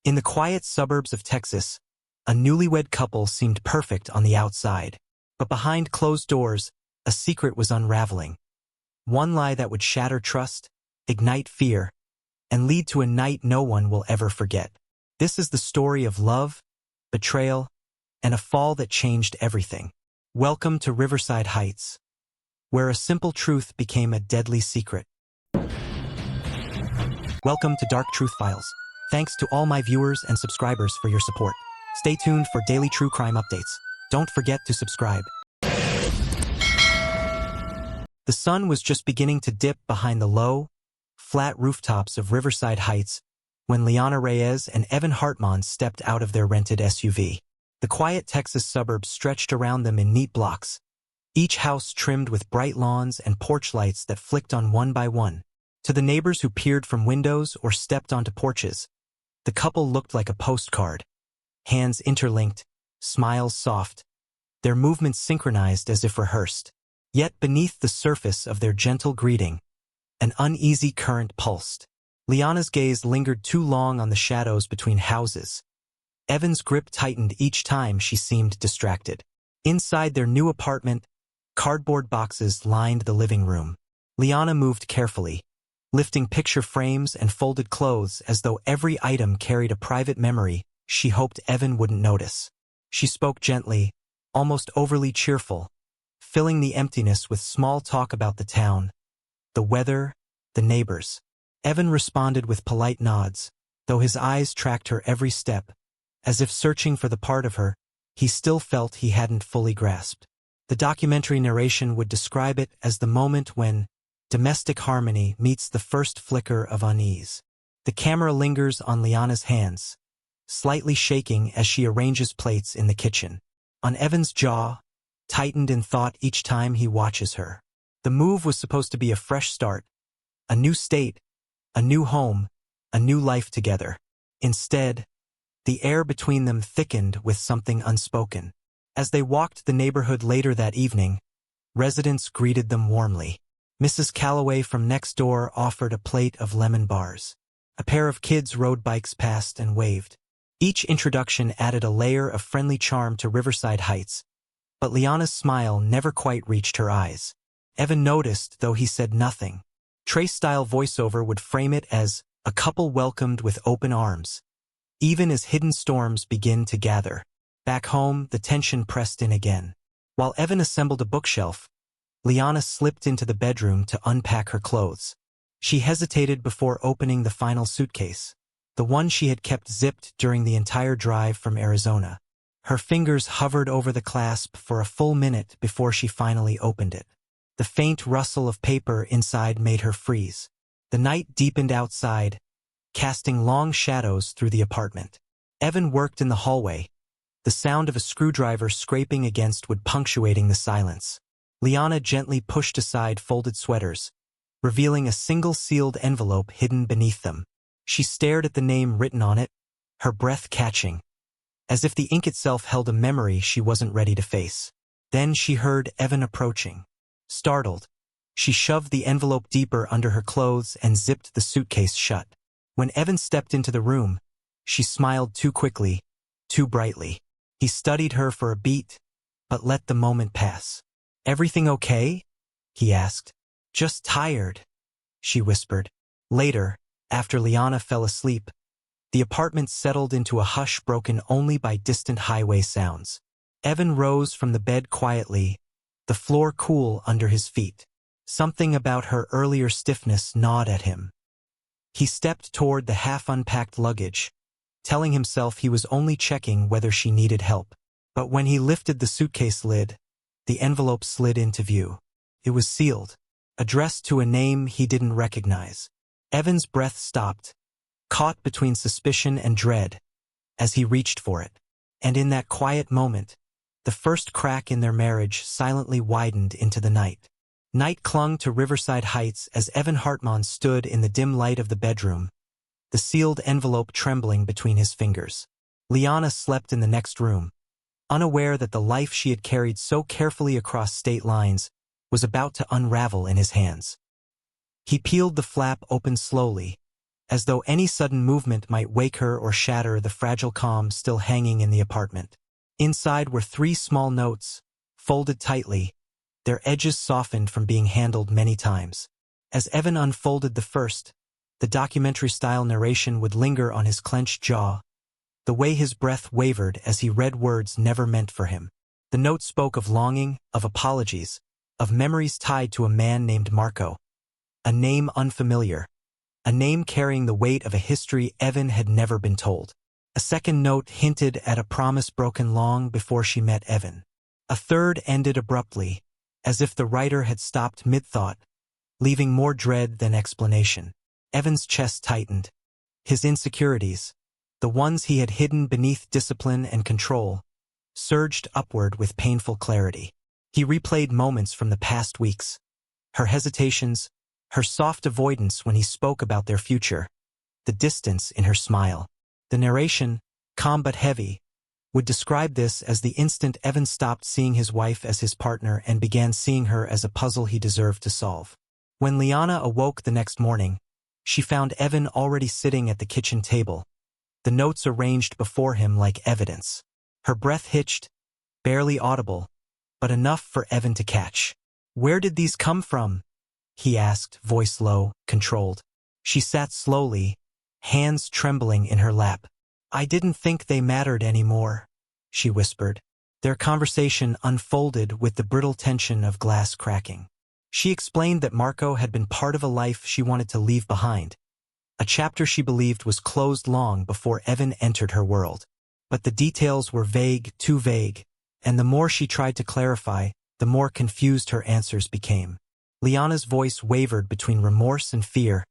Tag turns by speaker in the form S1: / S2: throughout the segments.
S1: In the quiet suburbs of Texas, a newlywed couple seemed perfect on the outside. But behind closed doors, a secret was unraveling. One lie that would shatter trust, ignite fear, and lead to a night no one will ever forget. This is the story of love, betrayal, and a fall that changed everything. Welcome to Riverside Heights, where a simple truth became a deadly secret. Welcome to Dark Truth Files. Thanks to all my viewers and subscribers for your support. Stay tuned for daily true crime updates. Don't forget to subscribe. The sun was just beginning to dip behind the low, flat rooftops of Riverside Heights when Liana Reyes and Evan Hartman stepped out of their rented SUV. The quiet Texas suburbs stretched around them in neat blocks, each house trimmed with bright lawns and porch lights that flicked on one by one. To the neighbors who peered from windows or stepped onto porches, the couple looked like a postcard, hands interlinked, smiles soft, their movements synchronized as if rehearsed. Yet beneath the surface of their gentle greeting, an uneasy current pulsed. Liana's gaze lingered too long on the shadows between houses. Evan's grip tightened each time she seemed distracted. Inside their new apartment, cardboard boxes lined the living room. Liana moved carefully, lifting picture frames and folded clothes as though every item carried a private memory she hoped Evan wouldn't notice. She spoke gently, almost overly cheerful, filling the emptiness with small talk about the town, the weather, the neighbors. Evan responded with polite nods, though his eyes tracked her every step, as if searching for the part of her he still felt he hadn't fully grasped. The documentary narration would describe it as the moment when domestic harmony meets the first flicker of unease. The camera lingers on Liana's hands, slightly shaking as she arranges plates in the kitchen. On Evan's jaw, tightened in thought each time he watches her. The move was supposed to be a fresh start, a new state, a new home, a new life together. Instead, the air between them thickened with something unspoken. As they walked the neighborhood later that evening, residents greeted them warmly. Mrs. Calloway from next door offered a plate of lemon bars. A pair of kids rode bikes past and waved. Each introduction added a layer of friendly charm to Riverside Heights, but Liana's smile never quite reached her eyes. Evan noticed, though he said nothing. Trace-style voiceover would frame it as a couple welcomed with open arms, even as hidden storms begin to gather. Back home, the tension pressed in again. While Evan assembled a bookshelf, Liana slipped into the bedroom to unpack her clothes. She hesitated before opening the final suitcase, the one she had kept zipped during the entire drive from Arizona. Her fingers hovered over the clasp for a full minute before she finally opened it. The faint rustle of paper inside made her freeze. The night deepened outside, casting long shadows through the apartment. Evan worked in the hallway, the sound of a screwdriver scraping against wood punctuating the silence. Liana gently pushed aside folded sweaters, revealing a single sealed envelope hidden beneath them. She stared at the name written on it, her breath catching, as if the ink itself held a memory she wasn't ready to face. Then she heard Evan approaching. Startled, she shoved the envelope deeper under her clothes and zipped the suitcase shut. When Evan stepped into the room, she smiled too quickly, too brightly. He studied her for a beat, but let the moment pass. "Everything okay?" he asked. "Just tired," she whispered. Later, after Liana fell asleep, the apartment settled into a hush broken only by distant highway sounds. Evan rose from the bed quietly, the floor cool under his feet. Something about her earlier stiffness gnawed at him. He stepped toward the half-unpacked luggage, telling himself he was only checking whether she needed help. But when he lifted the suitcase lid, the envelope slid into view. It was sealed, addressed to a name he didn't recognize. Evan's breath stopped, caught between suspicion and dread, as he reached for it. And in that quiet moment, the first crack in their marriage silently widened into the night. Night clung to Riverside Heights as Evan Hartman stood in the dim light of the bedroom, the sealed envelope trembling between his fingers. Liana slept in the next room, unaware that the life she had carried so carefully across state lines was about to unravel in his hands. He peeled the flap open slowly, as though any sudden movement might wake her or shatter the fragile calm still hanging in the apartment. Inside were 3 small notes, folded tightly, their edges softened from being handled many times. As Evan unfolded the first, the documentary-style narration would linger on his clenched jaw, the way his breath wavered as he read words never meant for him. The note spoke of longing, of apologies, of memories tied to a man named Marco. A name unfamiliar. A name carrying the weight of a history Evan had never been told. A second note hinted at a promise broken long before she met Evan. A third ended abruptly, as if the writer had stopped mid-thought, leaving more dread than explanation. Evan's chest tightened. His insecurities, the ones he had hidden beneath discipline and control, surged upward with painful clarity. He replayed moments from the past weeks. Her hesitations, her soft avoidance when he spoke about their future, the distance in her smile. The narration, calm but heavy, would describe this as the instant Evan stopped seeing his wife as his partner and began seeing her as a puzzle he deserved to solve. When Liana awoke the next morning, she found Evan already sitting at the kitchen table, the notes arranged before him like evidence. Her breath hitched, barely audible, but enough for Evan to catch. "Where did these come from?" he asked, voice low, controlled. She sat slowly, hands trembling in her lap. "I didn't think they mattered anymore," she whispered. Their conversation unfolded with the brittle tension of glass cracking. She explained that Marco had been part of a life she wanted to leave behind, a chapter she believed was closed long before Evan entered her world. But the details were vague, too vague, and the more she tried to clarify, the more confused her answers became. Liana's voice wavered between remorse and fear,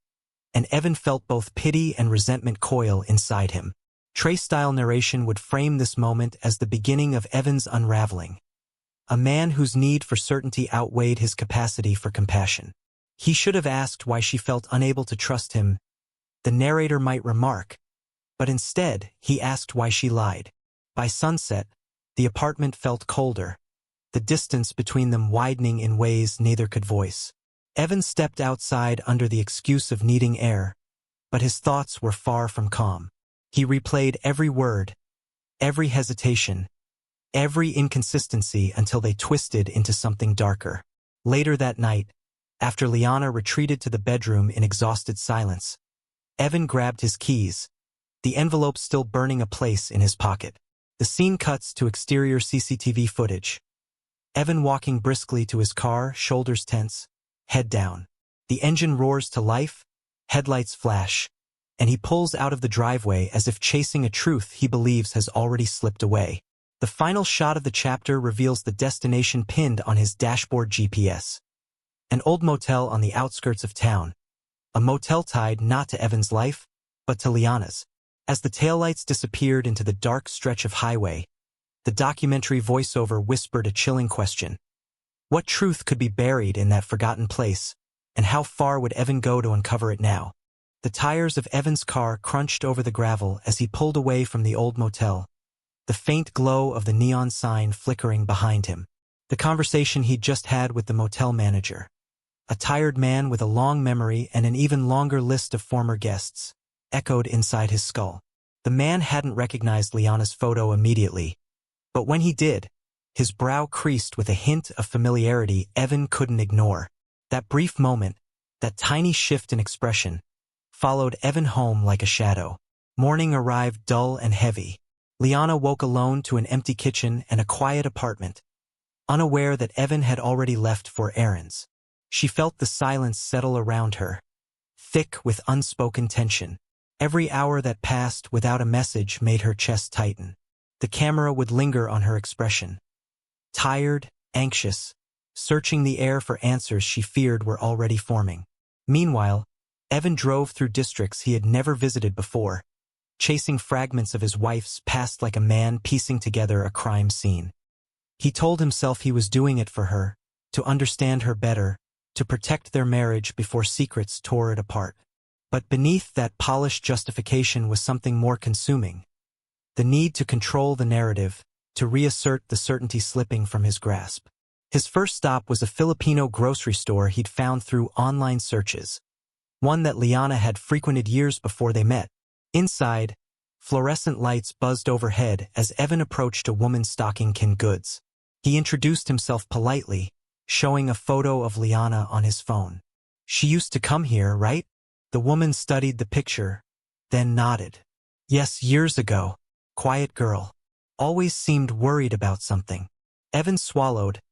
S1: and Evan felt both pity and resentment coil inside him. Trey-style narration would frame this moment as the beginning of Evan's unraveling. A man whose need for certainty outweighed his capacity for compassion. He should have asked why she felt unable to trust him, the narrator might remark, but instead he asked why she lied. By sunset, the apartment felt colder, the distance between them widening in ways neither could voice. Evan stepped outside under the excuse of needing air, but his thoughts were far from calm. He replayed every word, every hesitation, every inconsistency until they twisted into something darker. Later that night, after Liana retreated to the bedroom in exhausted silence, Evan grabbed his keys, the envelope still burning a place in his pocket. The scene cuts to exterior CCTV footage. Evan walking briskly to his car, shoulders tense, head down. The engine roars to life, headlights flash, and he pulls out of the driveway as if chasing a truth he believes has already slipped away. The final shot of the chapter reveals the destination pinned on his dashboard GPS. An old motel on the outskirts of town. A motel tied not to Evan's life, but to Liana's. As the taillights disappeared into the dark stretch of highway, the documentary voiceover whispered a chilling question. What truth could be buried in that forgotten place, and how far would Evan go to uncover it now? The tires of Evan's car crunched over the gravel as he pulled away from the old motel, the faint glow of the neon sign flickering behind him. The conversation he'd just had with the motel manager. A tired man with a long memory and an even longer list of former guests, echoed inside his skull. The man hadn't recognized Liana's photo immediately, but when he did, his brow creased with a hint of familiarity Evan couldn't ignore. That brief moment, that tiny shift in expression, followed Evan home like a shadow. Morning arrived dull and heavy. Liana woke alone to an empty kitchen and a quiet apartment, unaware that Evan had already left for errands. She felt the silence settle around her, thick with unspoken tension. Every hour that passed without a message made her chest tighten. The camera would linger on her expression. Tired, anxious, searching the air for answers she feared were already forming. Meanwhile, Evan drove through districts he had never visited before, chasing fragments of his wife's past like a man piecing together a crime scene. He told himself he was doing it for her, to understand her better, to protect their marriage before secrets tore it apart. But beneath that polished justification was something more consuming. The need to control the narrative, to reassert the certainty slipping from his grasp. His first stop was a Filipino grocery store he'd found through online searches. one that Liana had frequented years before they met. Inside, fluorescent lights buzzed overhead as Evan approached a woman stocking canned goods. He introduced himself politely, showing a photo of Liana on his phone. "She used to come here, right?" The woman studied the picture, then nodded. "Yes, years ago. Quiet girl. Always seemed worried about something." Evan swallowed,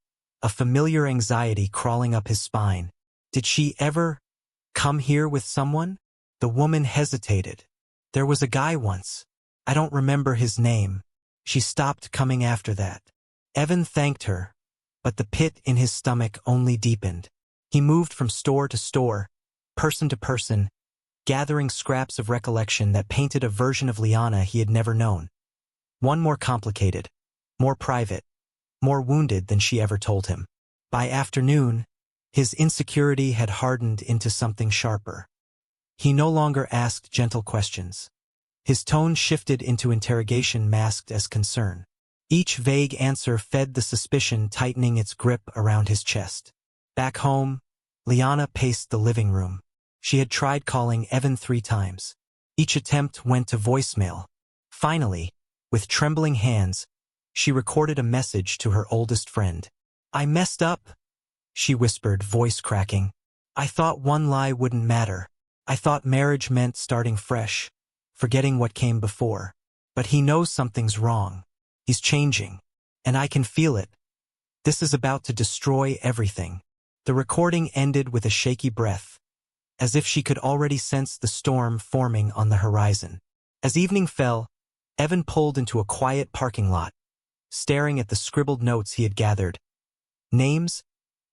S1: a familiar anxiety crawling up his spine. "Did she ever come here with someone?" The woman hesitated. "There was a guy once. I don't remember his name. She stopped coming after that." Evan thanked her, but the pit in his stomach only deepened. He moved from store to store, person to person, gathering scraps of recollection that painted a version of Liana he had never known. One more complicated, more private, more wounded than she ever told him. By afternoon, his insecurity had hardened into something sharper. He no longer asked gentle questions. His tone shifted into interrogation masked as concern. Each vague answer fed the suspicion tightening its grip around his chest. Back home, Liana paced the living room. She had tried calling Evan 3 times. Each attempt went to voicemail. Finally, with trembling hands, she recorded a message to her oldest friend. "I messed up," she whispered, voice cracking. "I thought one lie wouldn't matter. I thought marriage meant starting fresh, forgetting what came before. But he knows something's wrong. He's changing. And I can feel it. This is about to destroy everything." The recording ended with a shaky breath, as if she could already sense the storm forming on the horizon. As evening fell, Evan pulled into a quiet parking lot, staring at the scribbled notes he had gathered. Names,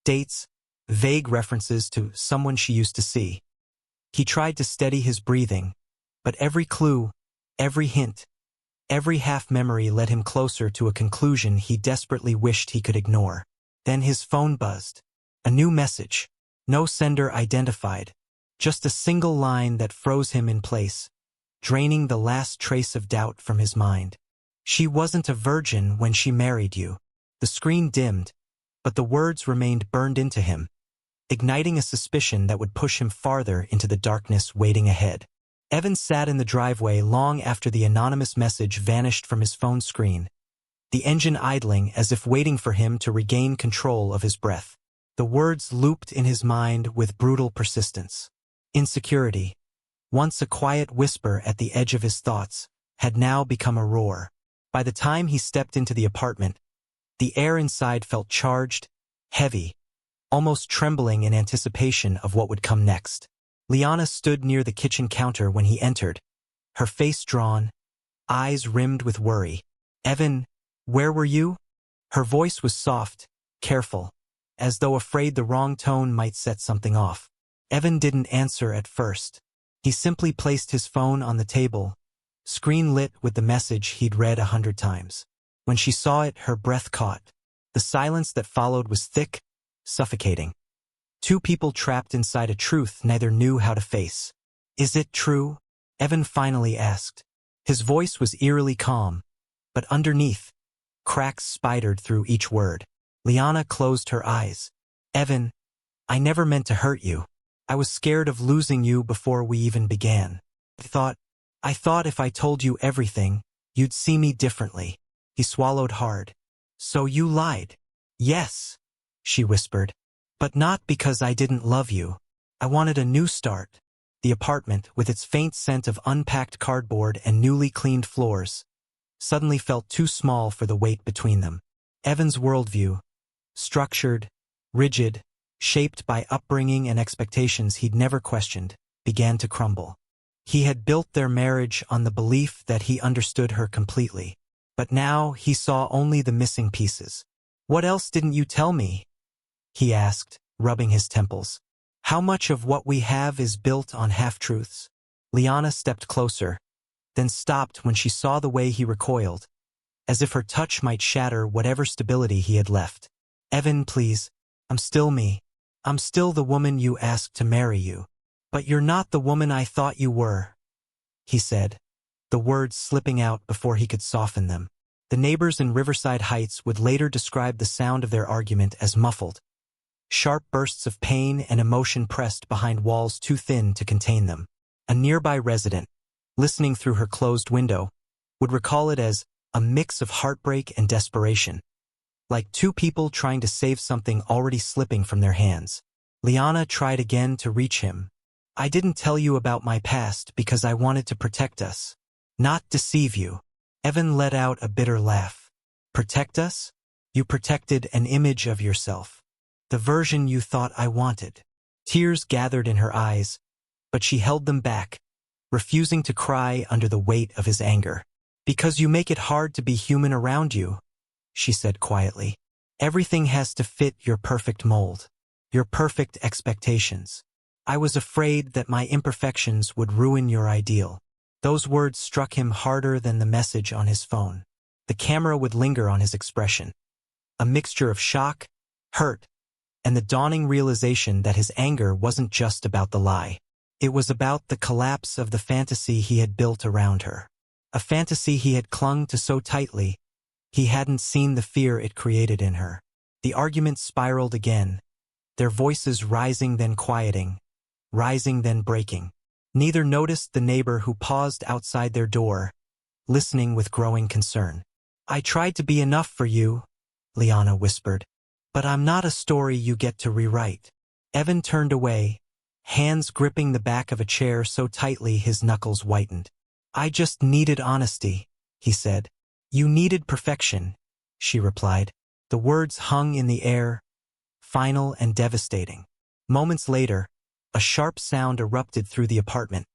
S1: dates, vague references to someone she used to see. He tried to steady his breathing, but every clue, every hint, every half-memory led him closer to a conclusion he desperately wished he could ignore. Then his phone buzzed. A new message. No sender identified. Just a single line that froze him in place, draining the last trace of doubt from his mind. "She wasn't a virgin when she married you." The screen dimmed, but the words remained burned into him, igniting a suspicion that would push him farther into the darkness waiting ahead. Evan sat in the driveway long after the anonymous message vanished from his phone screen, the engine idling as if waiting for him to regain control of his breath. The words looped in his mind with brutal persistence. Insecurity, once a quiet whisper at the edge of his thoughts, had now become a roar. By the time he stepped into the apartment, the air inside felt charged, heavy, almost trembling in anticipation of what would come next. Liana stood near the kitchen counter when he entered, her face drawn, eyes rimmed with worry. "Evan, where were you?" Her voice was soft, careful, as though afraid the wrong tone might set something off. Evan didn't answer at first. He simply placed his phone on the table, screen lit with the message he'd read 100 times. When she saw it, her breath caught. The silence that followed was thick, suffocating. Two people trapped inside a truth neither knew how to face. "Is it true?" Evan finally asked. His voice was eerily calm, but underneath, cracks spidered through each word. Liana closed her eyes. "Evan, I never meant to hurt you. I was scared of losing you before we even began. I thought if I told you everything, you'd see me differently." He swallowed hard. "So you lied?" "Yes," she whispered. "But not because I didn't love you. I wanted a new start." The apartment, with its faint scent of unpacked cardboard and newly cleaned floors, suddenly felt too small for the weight between them. Evan's worldview, structured, rigid, shaped by upbringing and expectations he'd never questioned, began to crumble. He had built their marriage on the belief that he understood her completely. But now he saw only the missing pieces. "What else didn't you tell me?" he asked, rubbing his temples. "How much of what we have is built on half-truths?" Liana stepped closer, then stopped when she saw the way he recoiled, as if her touch might shatter whatever stability he had left. "Evan, please. I'm still me. I'm still the woman you asked to marry you. But you're not the woman I thought you were," he said, the words slipping out before he could soften them. The neighbors in Riverside Heights would later describe the sound of their argument as muffled, sharp bursts of pain and emotion pressed behind walls too thin to contain them. A nearby resident, listening through her closed window, would recall it as a mix of heartbreak and desperation, like two people trying to save something already slipping from their hands. Liana tried again to reach him. "I didn't tell you about my past because I wanted to protect us, not deceive you." Evan let out a bitter laugh. "Protect us? You protected an image of yourself. The version you thought I wanted." Tears gathered in her eyes, but she held them back, refusing to cry under the weight of his anger. "Because you make it hard to be human around you," she said quietly. "Everything has to fit your perfect mold, your perfect expectations. I was afraid that my imperfections would ruin your ideal." Those words struck him harder than the message on his phone. The camera would linger on his expression, a mixture of shock, hurt, and the dawning realization that his anger wasn't just about the lie. It was about the collapse of the fantasy he had built around her. A fantasy he had clung to so tightly, he hadn't seen the fear it created in her. The argument spiraled again, their voices rising then quieting, rising then breaking. Neither noticed the neighbor who paused outside their door, listening with growing concern. "I tried to be enough for you," Liana whispered. "But I'm not a story you get to rewrite." Evan turned away, hands gripping the back of a chair so tightly his knuckles whitened. "I just needed honesty," he said. "You needed perfection," she replied. The words hung in the air, final and devastating. Moments later, a sharp sound erupted through the apartment,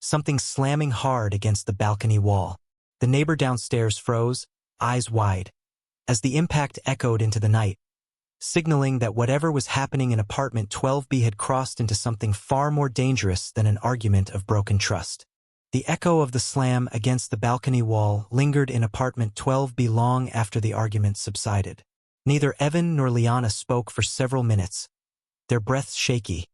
S1: something slamming hard against the balcony wall. The neighbor downstairs froze, eyes wide, as the impact echoed into the night, signaling that whatever was happening in apartment 12B had crossed into something far more dangerous than an argument of broken trust. The echo of the slam against the balcony wall lingered in apartment 12B long after the argument subsided. Neither Evan nor Liana spoke for several minutes, their breaths shaky,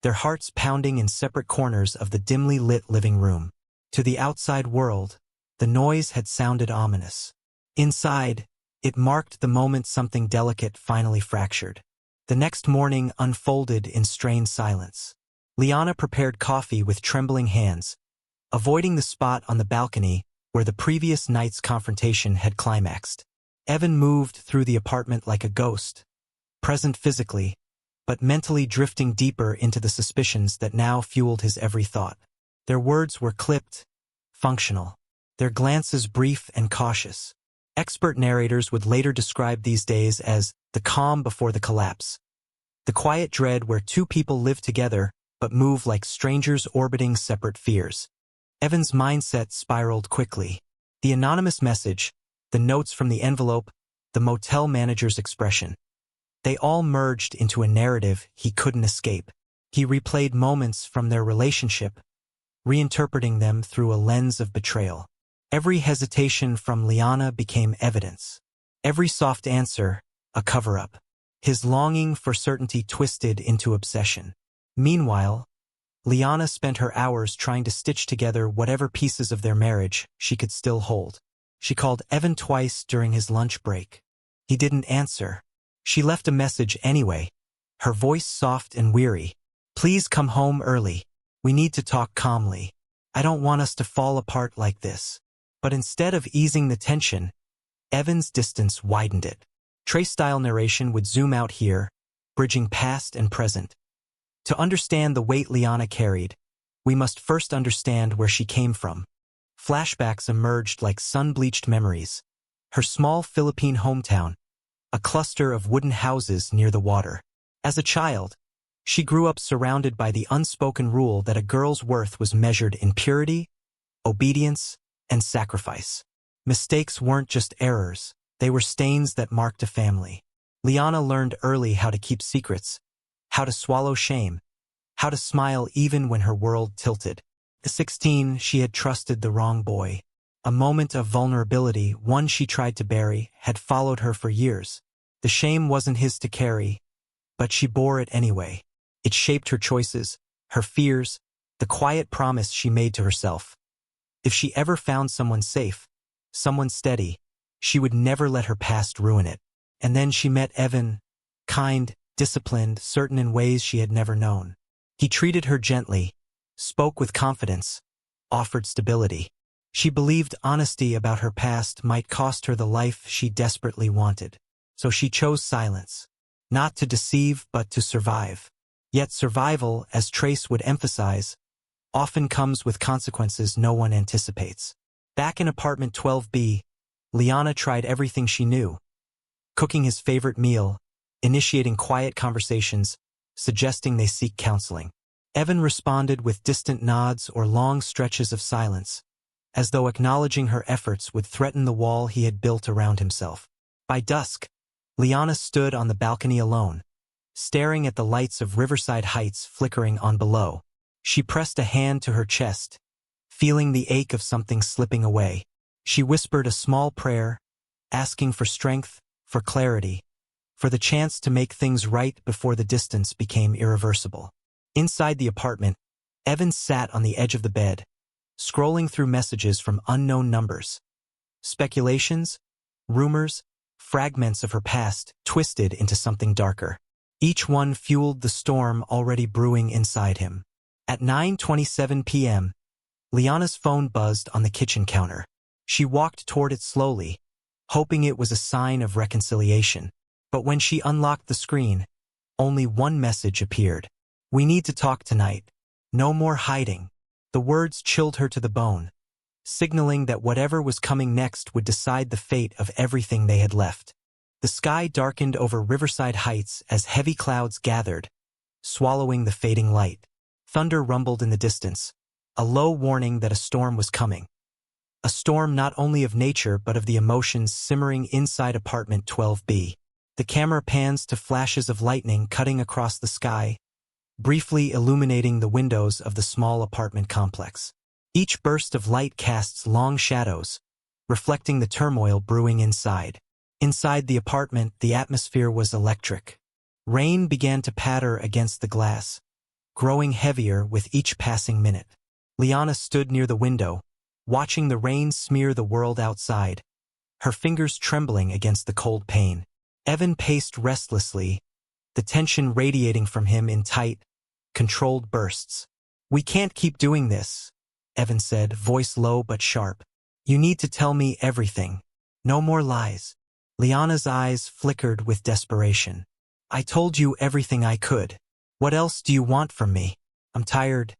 S1: their hearts pounding in separate corners of the dimly lit living room. To the outside world, the noise had sounded ominous. Inside, it marked the moment something delicate finally fractured. The next morning unfolded in strained silence. Liana prepared coffee with trembling hands, avoiding the spot on the balcony where the previous night's confrontation had climaxed. Evan moved through the apartment like a ghost, present physically, but mentally drifting deeper into the suspicions that now fueled his every thought. Their words were clipped, functional, their glances brief and cautious. Expert narrators would later describe these days as the calm before the collapse, the quiet dread where two people live together but move like strangers orbiting separate fears. Evan's mindset spiraled quickly. The anonymous message, the notes from the envelope, the motel manager's expression. They all merged into a narrative he couldn't escape. He replayed moments from their relationship, reinterpreting them through a lens of betrayal. Every hesitation from Liana became evidence. Every soft answer, a cover-up. His longing for certainty twisted into obsession. Meanwhile, Liana spent her hours trying to stitch together whatever pieces of their marriage she could still hold. She called Evan twice during his lunch break. He didn't answer. She left a message anyway, her voice soft and weary. "Please come home early. We need to talk calmly. I don't want us to fall apart like this." But instead of easing the tension, Evan's distance widened it. Trace-style narration would zoom out here, bridging past and present. To understand the weight Liana carried, we must first understand where she came from. Flashbacks emerged like sun-bleached memories. Her small Philippine hometown, a cluster of wooden houses near the water. As a child, she grew up surrounded by the unspoken rule that a girl's worth was measured in purity, obedience, and sacrifice. Mistakes weren't just errors, they were stains that marked a family. Liana learned early how to keep secrets, how to swallow shame, how to smile even when her world tilted. At 16, she had trusted the wrong boy. A moment of vulnerability, one she tried to bury, had followed her for years. The shame wasn't his to carry, but she bore it anyway. It shaped her choices, her fears, the quiet promise she made to herself. If she ever found someone safe, someone steady, she would never let her past ruin it. And then she met Evan, kind, disciplined, certain in ways she had never known. He treated her gently, spoke with confidence, offered stability. She believed honesty about her past might cost her the life she desperately wanted. So she chose silence. Not to deceive, but to survive. Yet survival, as Trace would emphasize, often comes with consequences no one anticipates. Back in apartment 12B, Liana tried everything she knew. Cooking his favorite meal, initiating quiet conversations, suggesting they seek counseling. Evan responded with distant nods or long stretches of silence, as though acknowledging her efforts would threaten the wall he had built around himself. By dusk, Liana stood on the balcony alone, staring at the lights of Riverside Heights flickering on below. She pressed a hand to her chest, feeling the ache of something slipping away. She whispered a small prayer, asking for strength, for clarity, for the chance to make things right before the distance became irreversible. Inside the apartment, Evan sat on the edge of the bed, scrolling through messages from unknown numbers. Speculations, rumors, fragments of her past twisted into something darker. Each one fueled the storm already brewing inside him. At 9:27 p.m., Liana's phone buzzed on the kitchen counter. She walked toward it slowly, hoping it was a sign of reconciliation. But when she unlocked the screen, only one message appeared. "We need to talk tonight. No more hiding." The words chilled her to the bone, signaling that whatever was coming next would decide the fate of everything they had left. The sky darkened over Riverside Heights as heavy clouds gathered, swallowing the fading light. Thunder rumbled in the distance, a low warning that a storm was coming. A storm not only of nature but of the emotions simmering inside apartment 12B. The camera pans to flashes of lightning cutting across the sky, briefly illuminating the windows of the small apartment complex. Each burst of light casts long shadows, reflecting the turmoil brewing inside. Inside the apartment, the atmosphere was electric. Rain began to patter against the glass, growing heavier with each passing minute. Liana stood near the window, watching the rain smear the world outside, her fingers trembling against the cold pane. Evan paced restlessly, the tension radiating from him in tight, controlled bursts. "We can't keep doing this," Evan said, voice low but sharp. "You need to tell me everything. No more lies." Liana's eyes flickered with desperation. "I told you everything I could. What else do you want from me? I'm tired,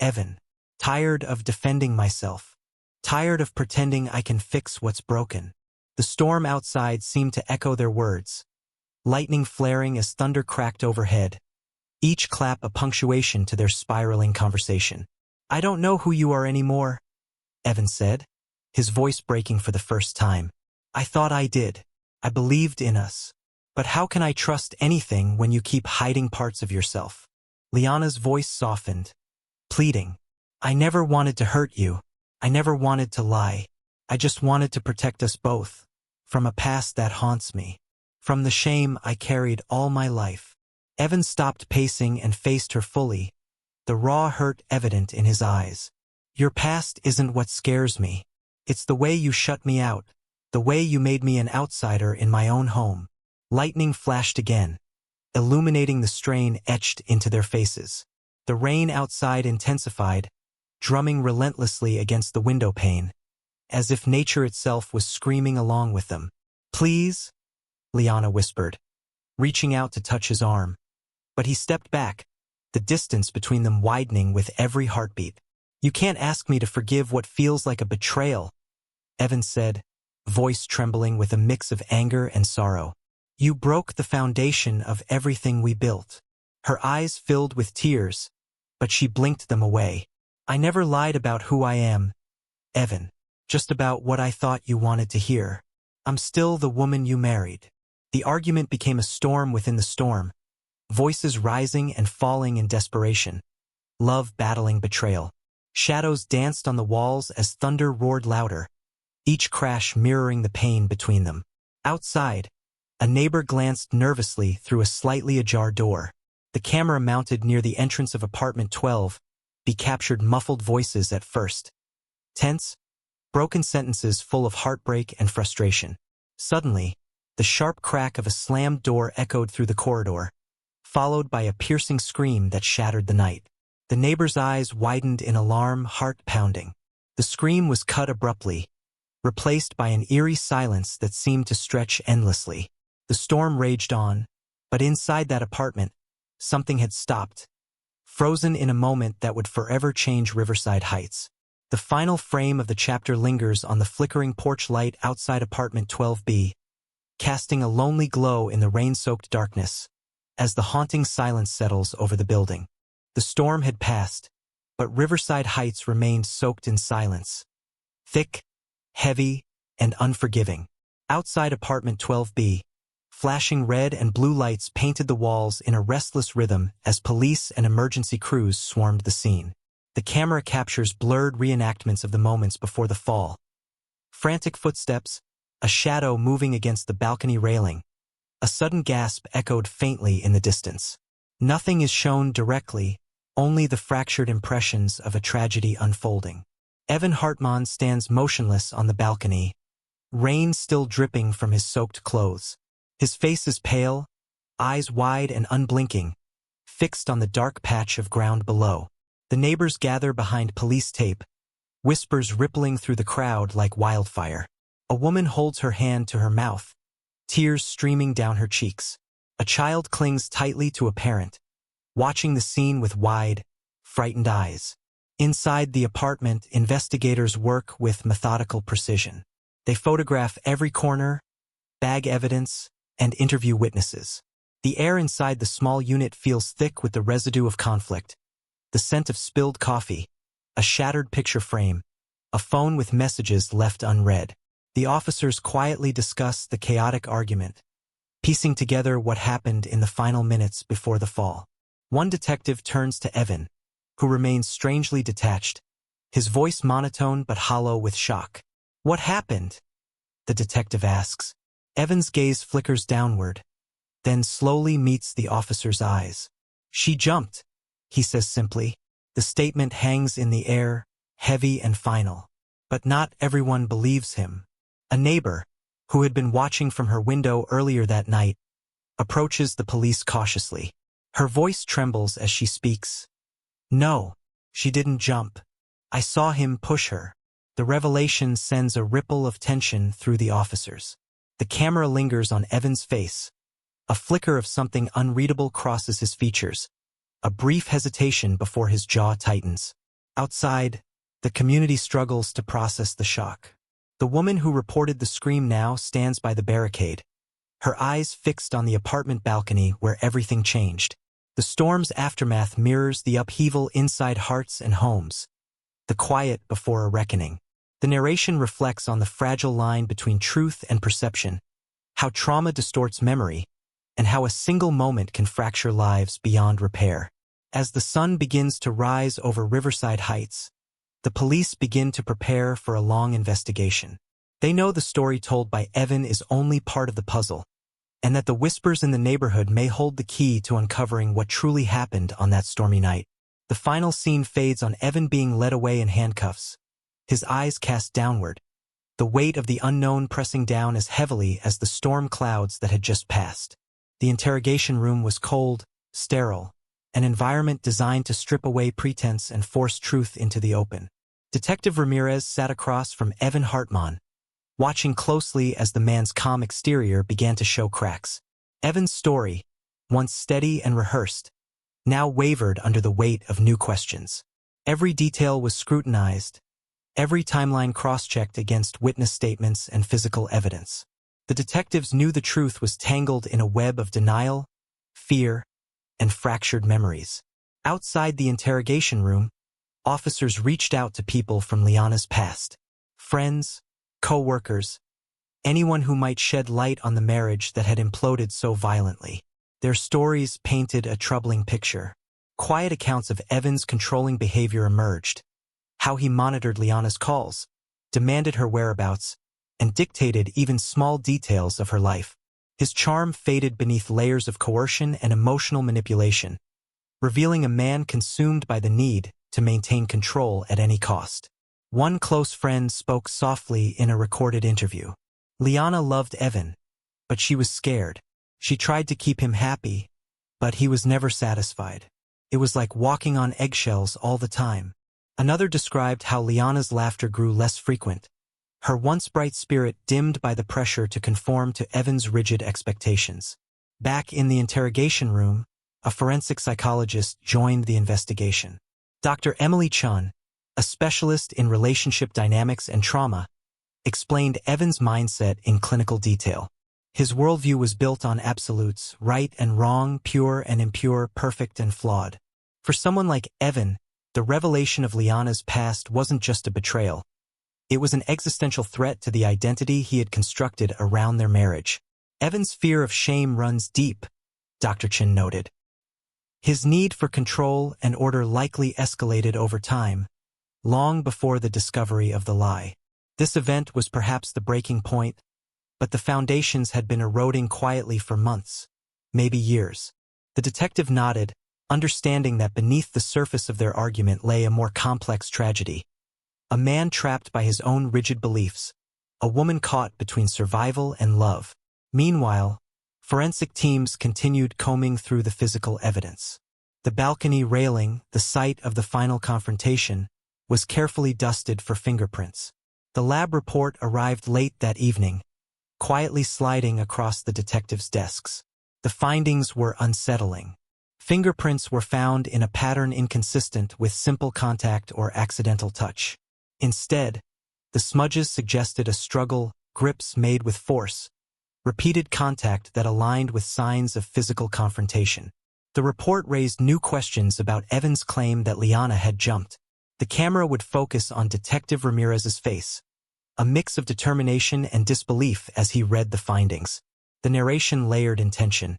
S1: Evan. Tired of defending myself. Tired of pretending I can fix what's broken." The storm outside seemed to echo their words, lightning flaring as thunder cracked overhead, each clap a punctuation to their spiraling conversation. "I don't know who you are anymore," Evan said, his voice breaking for the first time. "I thought I did. I believed in us. But how can I trust anything when you keep hiding parts of yourself?" Liana's voice softened, pleading. "I never wanted to hurt you. I never wanted to lie. I just wanted to protect us both, from a past that haunts me, from the shame I carried all my life." Evan stopped pacing and faced her fully, the raw hurt evident in his eyes. "Your past isn't what scares me. It's the way you shut me out, the way you made me an outsider in my own home." Lightning flashed again, illuminating the strain etched into their faces. The rain outside intensified, drumming relentlessly against the window pane, as if nature itself was screaming along with them. "Please," Liana whispered, reaching out to touch his arm. But he stepped back, the distance between them widening with every heartbeat. "You can't ask me to forgive what feels like a betrayal," Evan said, voice trembling with a mix of anger and sorrow. "You broke the foundation of everything we built." Her eyes filled with tears, but she blinked them away. "I never lied about who I am, Evan. Just about what I thought you wanted to hear. I'm still the woman you married." The argument became a storm within the storm, voices rising and falling in desperation, love battling betrayal. Shadows danced on the walls as thunder roared louder, each crash mirroring the pain between them. Outside, a neighbor glanced nervously through a slightly ajar door. The camera mounted near the entrance of apartment 12B captured muffled voices at first. Tense, broken sentences full of heartbreak and frustration. Suddenly, the sharp crack of a slammed door echoed through the corridor, followed by a piercing scream that shattered the night. The neighbor's eyes widened in alarm, heart pounding. The scream was cut abruptly, replaced by an eerie silence that seemed to stretch endlessly. The storm raged on, but inside that apartment, something had stopped, frozen in a moment that would forever change Riverside Heights. The final frame of the chapter lingers on the flickering porch light outside apartment 12B, casting a lonely glow in the rain-soaked darkness, as the haunting silence settles over the building. The storm had passed, but Riverside Heights remained soaked in silence, thick, heavy, and unforgiving. Outside apartment 12B, flashing red and blue lights painted the walls in a restless rhythm as police and emergency crews swarmed the scene. The camera captures blurred reenactments of the moments before the fall. Frantic footsteps, a shadow moving against the balcony railing. A sudden gasp echoed faintly in the distance. Nothing is shown directly, only the fractured impressions of a tragedy unfolding. Evan Hartman stands motionless on the balcony, rain still dripping from his soaked clothes. His face is pale, eyes wide and unblinking, fixed on the dark patch of ground below. The neighbors gather behind police tape, whispers rippling through the crowd like wildfire. A woman holds her hand to her mouth, tears streaming down her cheeks. A child clings tightly to a parent, watching the scene with wide, frightened eyes. Inside the apartment, investigators work with methodical precision. They photograph every corner, bag evidence, and interview witnesses. The air inside the small unit feels thick with the residue of conflict. The scent of spilled coffee, a shattered picture frame, a phone with messages left unread. The officers quietly discuss the chaotic argument, piecing together what happened in the final minutes before the fall. One detective turns to Evan, who remains strangely detached, his voice monotone but hollow with shock. "What happened?" the detective asks. Evan's gaze flickers downward, then slowly meets the officer's eyes. "She jumped," he says simply. The statement hangs in the air, heavy and final. But not everyone believes him. A neighbor, who had been watching from her window earlier that night, approaches the police cautiously. Her voice trembles as she speaks. "No, she didn't jump. I saw him push her." The revelation sends a ripple of tension through the officers. The camera lingers on Evan's face. A flicker of something unreadable crosses his features, a brief hesitation before his jaw tightens. Outside, the community struggles to process the shock. The woman who reported the scream now stands by the barricade, her eyes fixed on the apartment balcony where everything changed. The storm's aftermath mirrors the upheaval inside hearts and homes, the quiet before a reckoning. The narration reflects on the fragile line between truth and perception, how trauma distorts memory, and how a single moment can fracture lives beyond repair. As the sun begins to rise over Riverside Heights, the police begin to prepare for a long investigation. They know the story told by Evan is only part of the puzzle, and that the whispers in the neighborhood may hold the key to uncovering what truly happened on that stormy night. The final scene fades on Evan being led away in handcuffs, his eyes cast downward, the weight of the unknown pressing down as heavily as the storm clouds that had just passed. The interrogation room was cold, sterile, an environment designed to strip away pretense and force truth into the open. Detective Ramirez sat across from Evan Hartman, watching closely as the man's calm exterior began to show cracks. Evan's story, once steady and rehearsed, now wavered under the weight of new questions. Every detail was scrutinized, every timeline cross-checked against witness statements and physical evidence. The detectives knew the truth was tangled in a web of denial, fear, and fractured memories. Outside the interrogation room, officers reached out to people from Liana's past. Friends, co-workers, anyone who might shed light on the marriage that had imploded so violently. Their stories painted a troubling picture. Quiet accounts of Evan's controlling behavior emerged, how he monitored Liana's calls, demanded her whereabouts, and dictated even small details of her life. His charm faded beneath layers of coercion and emotional manipulation, revealing a man consumed by the need to maintain control at any cost. One close friend spoke softly in a recorded interview. Liana loved Evan, but she was scared. She tried to keep him happy, But he was never satisfied. It was like walking on eggshells all the time. Another described how Liana's laughter grew less frequent, her once bright spirit dimmed by the pressure to conform to Evan's rigid expectations. Back in the interrogation room, a forensic psychologist joined the investigation. Dr. Emily Chun, a specialist in relationship dynamics and trauma, explained Evan's mindset in clinical detail. His worldview was built on absolutes, right and wrong, pure and impure, perfect and flawed. For someone like Evan, the revelation of Liana's past wasn't just a betrayal. It was an existential threat to the identity he had constructed around their marriage. Evan's fear of shame runs deep, Dr. Chin noted. His need for control and order likely escalated over time, long before the discovery of the lie. This event was perhaps the breaking point, but the foundations had been eroding quietly for months, maybe years. The detective nodded, understanding that beneath the surface of their argument lay a more complex tragedy. A man trapped by his own rigid beliefs, a woman caught between survival and love. Meanwhile, forensic teams continued combing through the physical evidence. The balcony railing, the site of the final confrontation, was carefully dusted for fingerprints. The lab report arrived late that evening, quietly sliding across the detectives' desks. The findings were unsettling. Fingerprints were found in a pattern inconsistent with simple contact or accidental touch. Instead, the smudges suggested a struggle, grips made with force, repeated contact that aligned with signs of physical confrontation. The report raised new questions about Evan's claim that Liana had jumped. The camera would focus on Detective Ramirez's face, a mix of determination and disbelief as he read the findings. The narration layered in tension.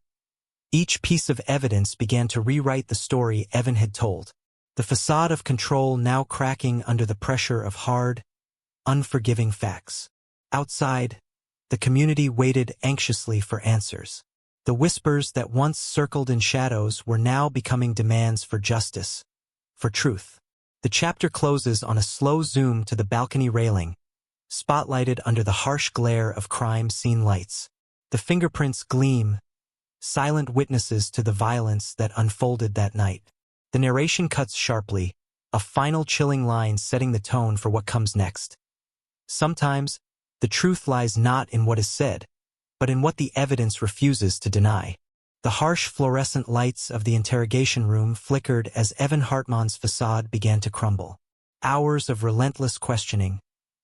S1: Each piece of evidence began to rewrite the story Evan had told, the facade of control now cracking under the pressure of hard, unforgiving facts. Outside, the community waited anxiously for answers. The whispers that once circled in shadows were now becoming demands for justice, for truth. The chapter closes on a slow zoom to the balcony railing, spotlighted under the harsh glare of crime scene lights. The fingerprints gleam, silent witnesses to the violence that unfolded that night. The narration cuts sharply, a final chilling line setting the tone for what comes next. Sometimes, the truth lies not in what is said, but in what the evidence refuses to deny. The harsh fluorescent lights of the interrogation room flickered as Evan Hartman's facade began to crumble. Hours of relentless questioning,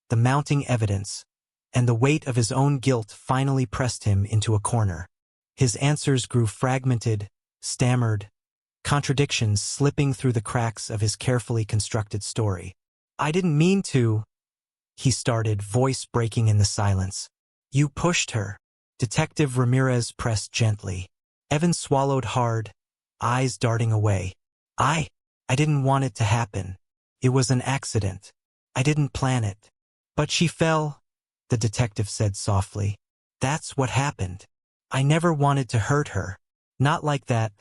S1: the mounting evidence, and the weight of his own guilt finally pressed him into a corner. His answers grew fragmented, stammered, contradictions slipping through the cracks of his carefully constructed story. "I didn't mean to," he started, voice breaking in the silence. "You pushed her." Detective Ramirez pressed gently. Evan swallowed hard, eyes darting away. I didn't want it to happen. It was an accident. I didn't plan it." "But she fell," the detective said softly. "That's what happened. I never wanted to hurt her." "Not like that,"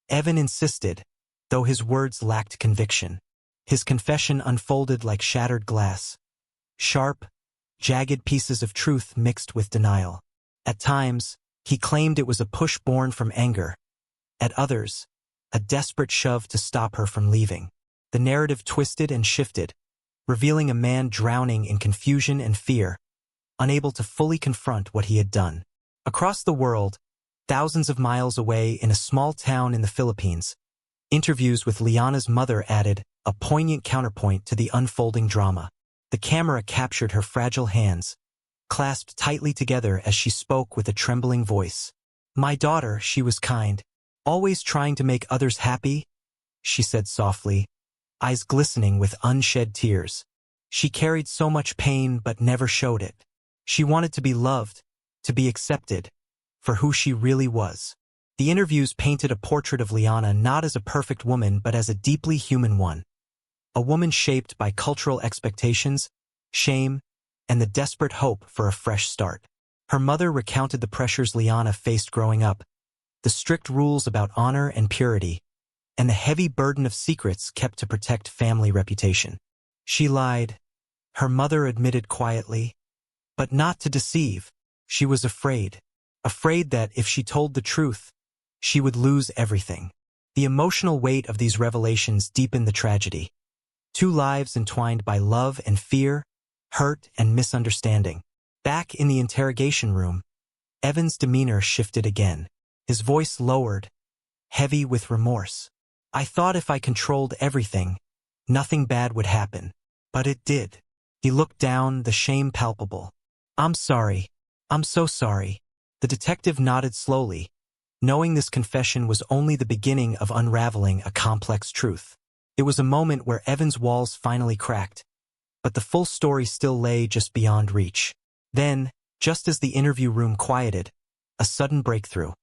S1: Evan insisted, though his words lacked conviction. His confession unfolded like shattered glass. Sharp, jagged pieces of truth mixed with denial. At times, he claimed it was a push born from anger. At others, a desperate shove to stop her from leaving. The narrative twisted and shifted, revealing a man drowning in confusion and fear, unable to fully confront what he had done. Across the world, thousands of miles away in a small town in the Philippines, interviews with Liana's mother added a poignant counterpoint to the unfolding drama. The camera captured her fragile hands, clasped tightly together as she spoke with a trembling voice. "My daughter, she was kind, always trying to make others happy," she said softly, eyes glistening with unshed tears. "She carried so much pain but never showed it. She wanted to be loved, to be accepted, for who she really was." The interviews painted a portrait of Liana not as a perfect woman but as a deeply human one. A woman shaped by cultural expectations, shame, and the desperate hope for a fresh start. Her mother recounted the pressures Liana faced growing up, the strict rules about honor and purity, and the heavy burden of secrets kept to protect family reputation. "She lied," her mother admitted quietly, "but not to deceive. She was afraid that if she told the truth, She would lose everything. The emotional weight of these revelations deepened the tragedy. Two lives entwined by love and fear, hurt and misunderstanding. Back in the interrogation room, Evan's demeanor shifted again. His voice lowered, heavy with remorse. I thought if I controlled everything, nothing bad would happen. But it did. He looked down, the shame palpable. I'm sorry. I'm so sorry. The detective nodded slowly, knowing this confession was only the beginning of unraveling a complex truth. It was a moment where Evan's walls finally cracked, but the full story still lay just beyond reach. Then, just as the interview room quieted, a sudden breakthrough.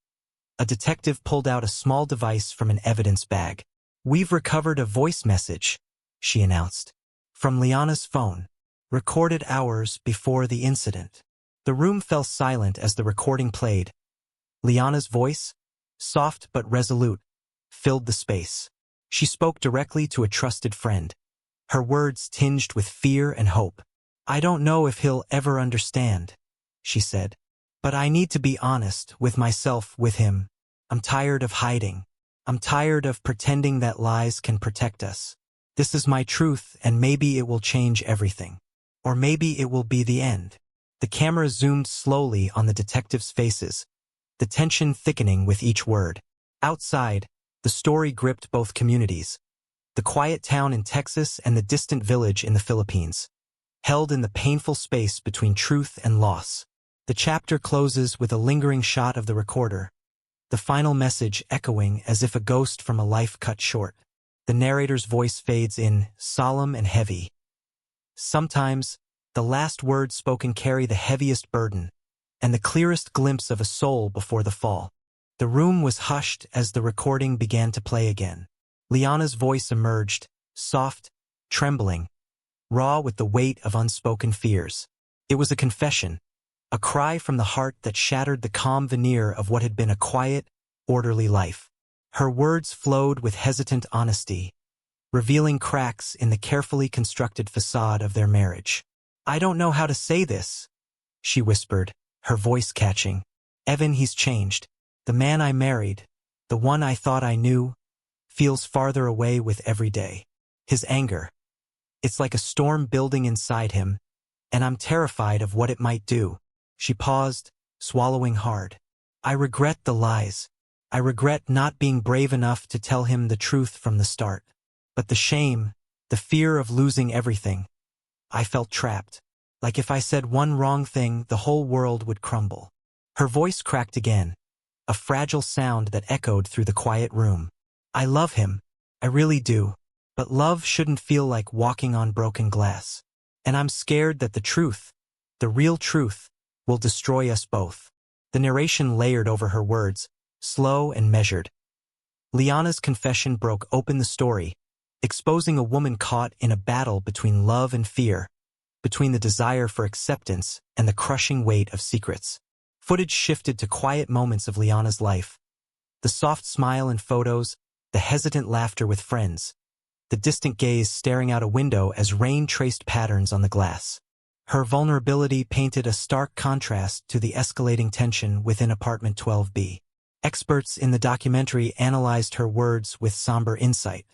S1: A detective pulled out a small device from an evidence bag. We've recovered a voice message, she announced, from Liana's phone, recorded hours before the incident. The room fell silent as the recording played. Liana's voice, soft but resolute, filled the space. She spoke directly to a trusted friend, her words tinged with fear and hope. I don't know if he'll ever understand, she said, but I need to be honest with myself, with him. I'm tired of hiding. I'm tired of pretending that lies can protect us. This is my truth, and maybe it will change everything. Or maybe it will be the end. The camera zoomed slowly on the detectives' faces, the tension thickening with each word. Outside, the story gripped both communities, the quiet town in Texas and the distant village in the Philippines, held in the painful space between truth and loss. The chapter closes with a lingering shot of the recorder, the final message echoing as if a ghost from a life cut short. The narrator's voice fades in, solemn and heavy. Sometimes, the last words spoken carry the heaviest burden, and the clearest glimpse of a soul before the fall. The room was hushed as the recording began to play again. Liana's voice emerged, soft, trembling, raw with the weight of unspoken fears. It was a confession, a cry from the heart that shattered the calm veneer of what had been a quiet, orderly life. Her words flowed with hesitant honesty, revealing cracks in the carefully constructed facade of their marriage. I don't know how to say this, she whispered, her voice catching. Evan, he's changed. The man I married, the one I thought I knew, feels farther away with every day. His anger, it's like a storm building inside him, and I'm terrified of what it might do. She paused, swallowing hard. I regret the lies. I regret not being brave enough to tell him the truth from the start. But the shame, the fear of losing everything, I felt trapped. Like if I said one wrong thing, the whole world would crumble. Her voice cracked again, a fragile sound that echoed through the quiet room. I love him. I really do. But love shouldn't feel like walking on broken glass. And I'm scared that the truth, the real truth, will destroy us both. The narration layered over her words, slow and measured. Liana's confession broke open the story, exposing a woman caught in a battle between love and fear, between the desire for acceptance and the crushing weight of secrets. Footage shifted to quiet moments of Liana's life. The soft smile in photos, the hesitant laughter with friends, the distant gaze staring out a window as rain traced patterns on the glass. Her vulnerability painted a stark contrast to the escalating tension within apartment 12B. Experts in the documentary analyzed her words with somber insight.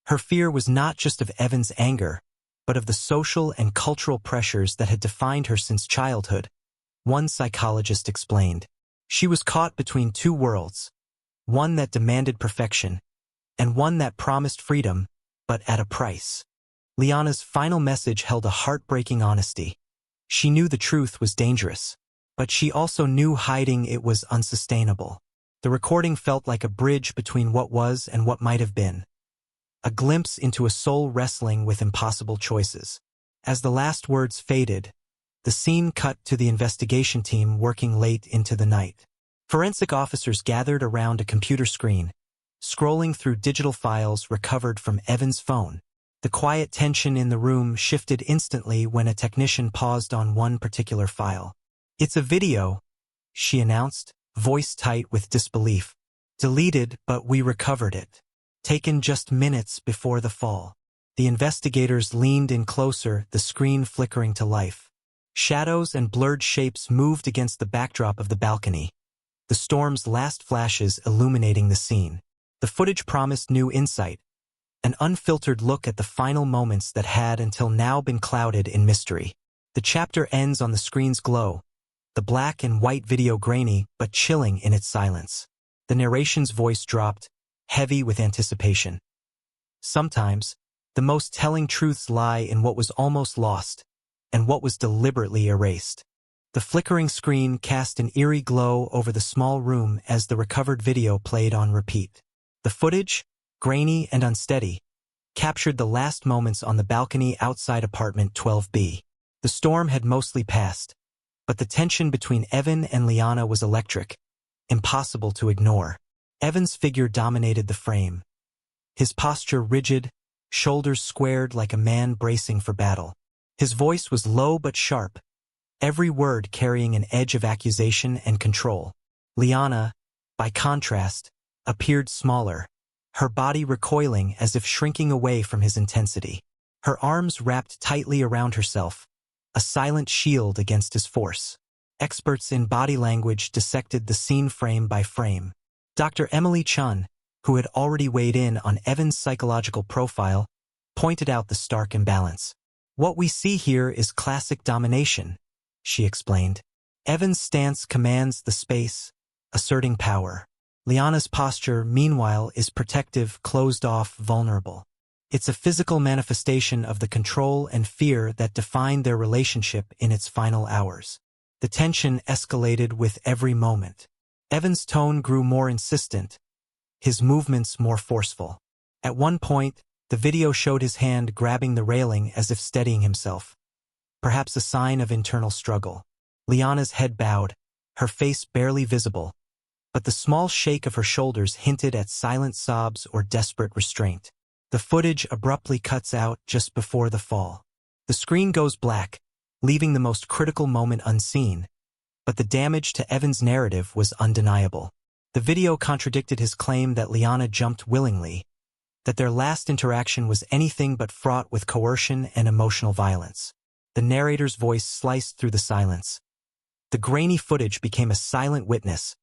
S1: Her fear was not just of Evan's anger, but of the social and cultural pressures that had defined her since childhood. One psychologist explained, she was caught between two worlds, one that demanded perfection, and one that promised freedom, but at a price. Liana's final message held a heartbreaking honesty. She knew the truth was dangerous, but she also knew hiding it was unsustainable. The recording felt like a bridge between what was and what might have been, a glimpse into a soul wrestling with impossible choices. As the last words faded, the scene cut to the investigation team working late into the night. Forensic officers gathered around a computer screen, scrolling through digital files recovered from Evan's phone. The quiet tension in the room shifted instantly when a technician paused on one particular file. It's a video, she announced, voice tight with disbelief. Deleted, but we recovered it. Taken just minutes before the fall. The investigators leaned in closer, the screen flickering to life. Shadows and blurred shapes moved against the backdrop of the balcony, the storm's last flashes illuminating the scene. The footage promised new insight, an unfiltered look at the final moments that had until now been clouded in mystery. The chapter ends on the screen's glow, the black and white video grainy but chilling in its silence. The narration's voice dropped, heavy with anticipation. Sometimes, the most telling truths lie in what was almost lost, and what was deliberately erased. The flickering screen cast an eerie glow over the small room as the recovered video played on repeat. The footage, grainy and unsteady, captured the last moments on the balcony outside apartment 12B. The storm had mostly passed, but the tension between Evan and Liana was electric, impossible to ignore. Evan's figure dominated the frame, his posture rigid, shoulders squared like a man bracing for battle. His voice was low but sharp, every word carrying an edge of accusation and control. Liana, by contrast, appeared smaller, her body recoiling as if shrinking away from his intensity. Her arms wrapped tightly around herself, a silent shield against his force. Experts in body language dissected the scene frame by frame. Dr. Emily Chun, who had already weighed in on Evan's psychological profile, pointed out the stark imbalance. "What we see here is classic domination," she explained. "Evan's stance commands the space, asserting power. Liana's posture, meanwhile, is protective, closed off, vulnerable. It's a physical manifestation of the control and fear that defined their relationship in its final hours." The tension escalated with every moment. Evan's tone grew more insistent, his movements more forceful. At one point, the video showed his hand grabbing the railing as if steadying himself, perhaps a sign of internal struggle. Liana's head bowed, her face barely visible, but the small shake of her shoulders hinted at silent sobs or desperate restraint. The footage abruptly cuts out just before the fall. The screen goes black, leaving the most critical moment unseen, but the damage to Evan's narrative was undeniable. The video contradicted his claim that Liana jumped willingly, that their last interaction was anything but fraught with coercion and emotional violence. The narrator's voice sliced through the silence. The grainy footage became a silent witness,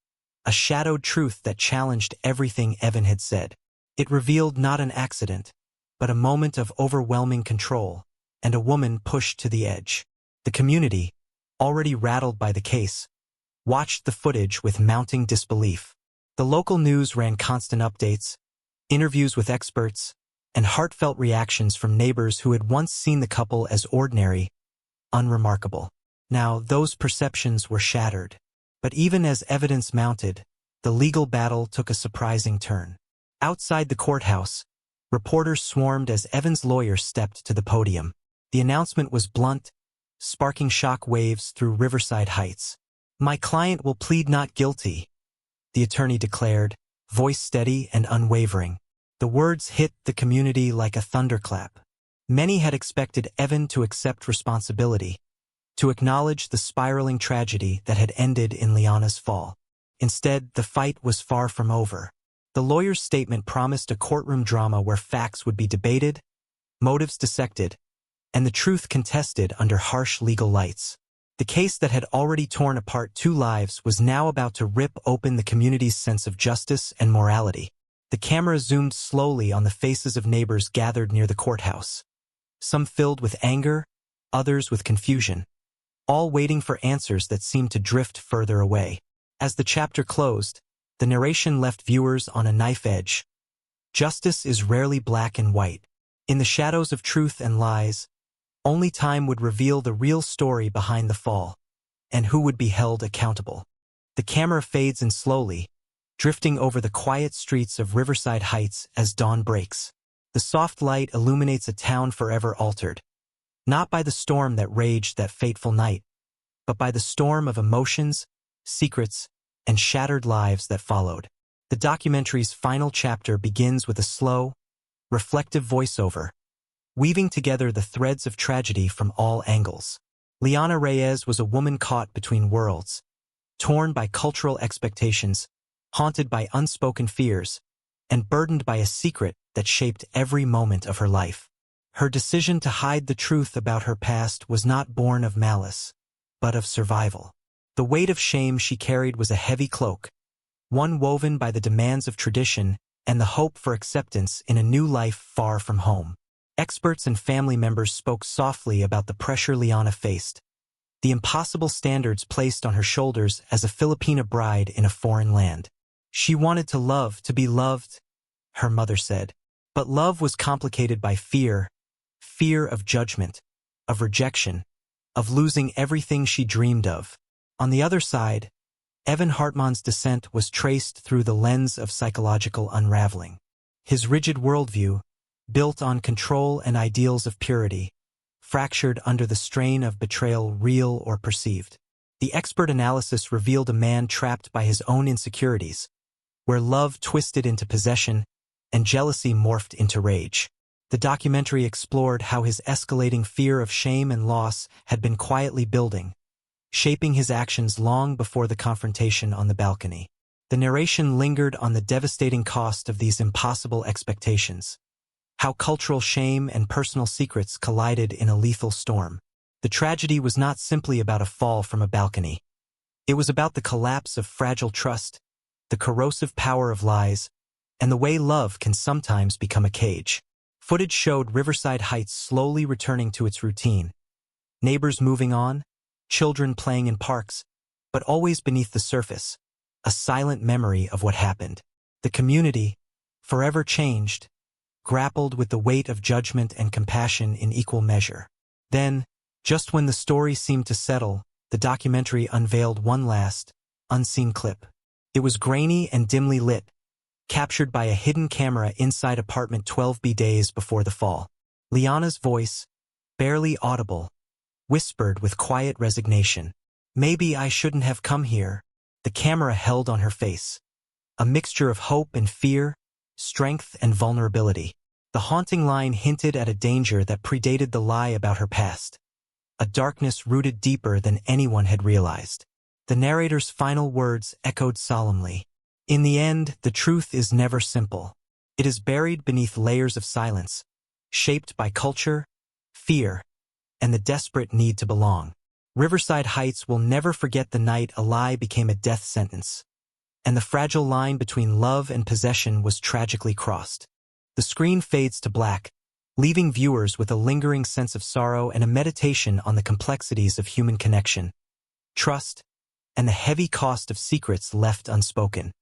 S1: a shadowed truth that challenged everything Evan had said. It revealed not an accident, but a moment of overwhelming control, and a woman pushed to the edge. The community, already rattled by the case, watched the footage with mounting disbelief. The local news ran constant updates, interviews with experts, and heartfelt reactions from neighbors who had once seen the couple as ordinary, unremarkable. Now, those perceptions were shattered. But even as evidence mounted, the legal battle took a surprising turn. Outside the courthouse, reporters swarmed as Evan's lawyer stepped to the podium. The announcement was blunt, sparking shock waves through Riverside Heights. "My client will plead not guilty," the attorney declared, voice steady and unwavering. The words hit the community like a thunderclap. Many had expected Evan to accept responsibility, to acknowledge the spiraling tragedy that had ended in Liana's fall. Instead, the fight was far from over. The lawyer's statement promised a courtroom drama where facts would be debated, motives dissected, and the truth contested under harsh legal lights. The case that had already torn apart two lives was now about to rip open the community's sense of justice and morality. The camera zoomed slowly on the faces of neighbors gathered near the courthouse, some filled with anger, others with confusion, all waiting for answers that seemed to drift further away. As the chapter closed, the narration left viewers on a knife edge. Justice is rarely black and white. In the shadows of truth and lies, only time would reveal the real story behind the fall, and who would be held accountable. The camera fades in slowly, drifting over the quiet streets of Riverside Heights as dawn breaks. The soft light illuminates a town forever altered, not by the storm that raged that fateful night, but by the storm of emotions, secrets, and shattered lives that followed. The documentary's final chapter begins with a slow, reflective voiceover, weaving together the threads of tragedy from all angles. Liana Reyes was a woman caught between worlds, torn by cultural expectations, haunted by unspoken fears, and burdened by a secret that shaped every moment of her life. Her decision to hide the truth about her past was not born of malice, but of survival. The weight of shame she carried was a heavy cloak, one woven by the demands of tradition and the hope for acceptance in a new life far from home. Experts and family members spoke softly about the pressure Liana faced, the impossible standards placed on her shoulders as a Filipina bride in a foreign land. She wanted to love, to be loved, her mother said. But love was complicated by fear of judgment, of rejection, of losing everything she dreamed of. On the other side, Evan Hartman's descent was traced through the lens of psychological unraveling. His rigid worldview, built on control and ideals of purity, fractured under the strain of betrayal, real or perceived. The expert analysis revealed a man trapped by his own insecurities, where love twisted into possession and jealousy morphed into rage. The documentary explored how his escalating fear of shame and loss had been quietly building, shaping his actions long before the confrontation on the balcony. The narration lingered on the devastating cost of these impossible expectations, how cultural shame and personal secrets collided in a lethal storm. The tragedy was not simply about a fall from a balcony. It was about the collapse of fragile trust, the corrosive power of lies, and the way love can sometimes become a cage. Footage showed Riverside Heights slowly returning to its routine, neighbors moving on, children playing in parks, but always beneath the surface, a silent memory of what happened. The community, forever changed, grappled with the weight of judgment and compassion in equal measure. Then, just when the story seemed to settle, the documentary unveiled one last, unseen clip. It was grainy and dimly lit, captured by a hidden camera inside apartment 12B days before the fall. Liana's voice, barely audible, whispered with quiet resignation, "Maybe I shouldn't have come here." The camera held on her face, a mixture of hope and fear, strength and vulnerability. The haunting line hinted at a danger that predated the lie about her past, a darkness rooted deeper than anyone had realized. The narrator's final words echoed solemnly. In the end, the truth is never simple. It is buried beneath layers of silence, shaped by culture, fear, and the desperate need to belong. Riverside Heights will never forget the night a lie became a death sentence, and the fragile line between love and possession was tragically crossed. The screen fades to black, leaving viewers with a lingering sense of sorrow and a meditation on the complexities of human connection, trust, and the heavy cost of secrets left unspoken.